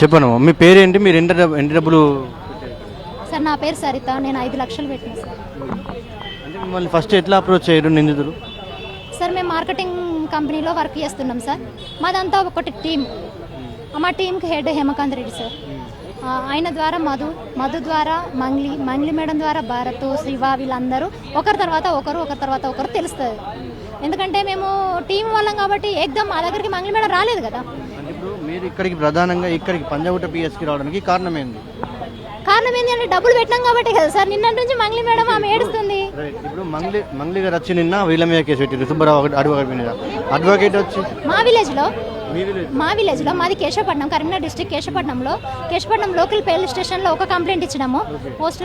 చెప్పను మీ పేరేంటి, మీరు ఎంత డబ్బులు? సార్ నా పేరు సరిత, నేను 5 లక్షలు పెట్టిన సార్. అంటే మిమ్మల్ని ఫస్ట్ ఎట్లా అప్రోచ్ చేయడం నిందితులు? సార్ మేము మార్కెటింగ్ కంపెనీలో వర్క్ చేస్తున్నాం సార్. మాదంతా ఒకటి టీం. మా టీంకి హెడ్ హేమకాంత్ రెడ్డి సార్. ఆయన ద్వారా మధు ద్వారా మంగ్లీ మేడం ద్వారా భారత్, శివ వీళ్ళందరూ ఒకరి తర్వాత ఒకరు తెలుస్తుంది. ఎందుకంటే మేము టీం వాళ్ళం కాబట్టి ఏకదమ్ మా దగ్గరికి మంగ్లీ మేడం రాలేదు కదా. అంటే ఇప్పుడు మీరు ఇక్కడికి ప్రధానంగా పంజాగుట్ట పిఎస్కి రావడానికి కారణం ఏంది? కారణం ఏంటి అంటే డబ్బులు పెట్టినాం కాబట్టి కదా సార్. నిన్నటి నుంచి మంగ్లీ మేడం ఆమె ఏడుస్తుంది. ఇప్పుడు మంగ్లీ గారు వచ్చి నిన్న వీళ్ళ మీద కేసు పెట్టారు, సుబ్బారావు అడ్వకేట్ మీద. అడ్వకేట్ వచ్చి మా విలేజ్లో మాది Keshavapatnam, Karimnagar district Keshavapatnam local police స్టేషన్లో ఒక కంప్లైంట్ ఇచ్చినాము. పోస్ట్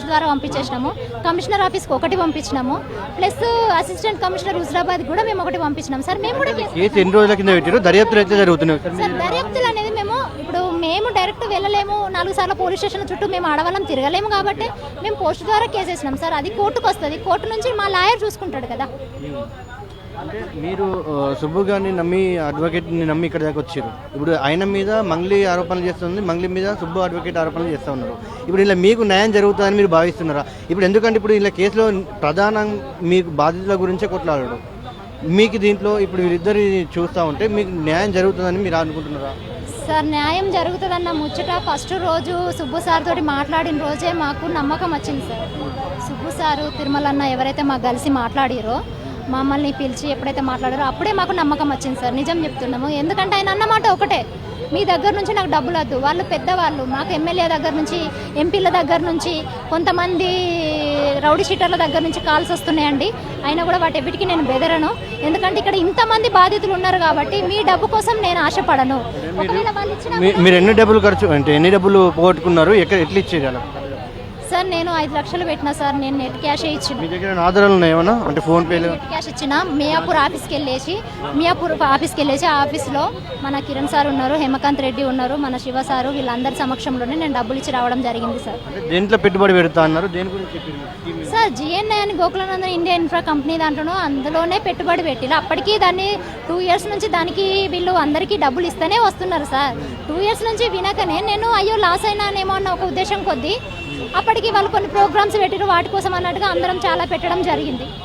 ద్వారా పంపించేసినాము. కమిషనర్ ఆఫీస్కి ఒకటి పంపించినాము. ప్లస్ అసిస్టెంట్ కమిషనర్ హుజరాబాద్ కూడా మేము ఒకటి పంపించినాం సార్. మేము కూడా కేసు ఎన్ని రోజుల కింద పెట్టారు? దర్యాప్తులు అయితే జరుగుతున్నాయి సార్. దర్యాప్తులు అనేది మేము డైరెక్ట్ వెళ్ళలేము. 4 సార్లు పోలీస్ స్టేషన్ చుట్టూ మేము ఆడవాళ్ళం తిరగలేము కాబట్టి మేము పోస్ట్ ద్వారా కేసు వేసినాం సార్. అది కోర్టుకు వస్తుంది. కోర్టు నుంచి మా లాయర్ చూసుకుంటాడు కదా. అంటే మీరు సుబ్బు గారిని నమ్మి, అడ్వకేట్ని నమ్మి ఇక్కడ దాకా వచ్చారు. ఇప్పుడు ఆయన మీద మంగ్లీ ఆరోపణలు చేస్తుంది, మంగ్లీ మీద సుబ్బు అడ్వకేట్ ఆరోపణలు చేస్తూ ఉన్నారు. ఇప్పుడు ఇలా మీకు న్యాయం జరుగుతుందని మీరు భావిస్తున్నారా? ఇప్పుడు ఎందుకంటే ఇప్పుడు ఇలా కేసులో ప్రధానం మీకు బాధితుల గురించే కొట్లాడడం. మీకు దీంట్లో ఇప్పుడు వీరిద్దరి చూస్తూ ఉంటే మీకు న్యాయం జరుగుతుందని మీరు అనుకుంటున్నారా? సార్ న్యాయం జరుగుతుందన్న ముచ్చట ఫస్ట్ రోజు సుబ్బు సార్ తోటి మాట్లాడిన రోజే మాకు నమ్మకం వచ్చింది సార్. సుబ్బు సారు, తిరుమల అన్న ఎవరైతే మాకు కలిసి మాట్లాడారో, మమ్మల్ని పిలిచి ఎప్పుడైతే మాట్లాడారో అప్పుడే మాకు నమ్మకం వచ్చింది సార్. నిజం చెప్తున్నాము. ఎందుకంటే ఆయన అన్నమాట ఒకటే, మీ దగ్గర నుంచి నాకు డబ్బులు వద్దు. వాళ్ళు పెద్దవాళ్ళు, మాకు ఎమ్మెల్యే దగ్గర నుంచి, ఎంపీల దగ్గర నుంచి, కొంతమంది రౌడీ షీటర్ల దగ్గర నుంచి కాల్స్ వస్తున్నాయండి. అయినా కూడా వాటి ఎవిటికి నేను బెదరను. ఎందుకంటే ఇక్కడ ఇంతమంది బాధితులు ఉన్నారు కాబట్టి మీ డబ్బు కోసం నేను ఆశపడను. మీరు ఎన్ని డబ్బులు ఖర్చు అంటే ఎన్ని డబ్బులు పోగొట్టుకున్నారు? ఎట్లా ఇచ్చేది సార్? నేను 5 లక్షలు పెట్టినా సార్. నేను నెట్ క్యాష్ ఇచ్చిన. మీ దగ్గర ఆధారాలు ఉన్నాయేమన్నా? అంటే ఫోన్ పేలు నెట్ క్యాష్ ఇచ్చిన. మియాపూర్ ఆఫీస్కి వెళ్ళేసి ఆ ఆఫీస్లో మన కిరణ్ సార్ ఉన్నారు, హేమకాంత్ రెడ్డి ఉన్నారు, మన శివ సారు, వీళ్ళందరి సమక్షంలోనే నేను డబ్బులు ఇచ్చి రావడం జరిగింది సార్. దేంట్లో పెట్టుబడి పెడతా అన్నారు? దేని గురించి సార్? జిఎన్ఐ అని గోకులానందన్ ఇండియా ఇన్ఫ్రా కంపెనీ దాంట్లోనూ అందులోనే పెట్టుబడి పెట్టిరు. అప్పటికి దాన్ని 2 ఇయర్స్ నుంచి దానికి వీళ్ళు అందరికీ డబ్బులు ఇస్తూనే వస్తున్నారు సార్. 2 ఇయర్స్ నుంచి వినకనే నేను అయ్యో లాస్ అయినానేమో అన్న ఒక ఉద్దేశం కొద్దీ అప్పటికి వాళ్ళు కొన్ని ప్రోగ్రామ్స్ పెట్టిరు. వాటి కోసం అన్నట్టుగా అందరం చాలా పెట్టడం జరిగింది.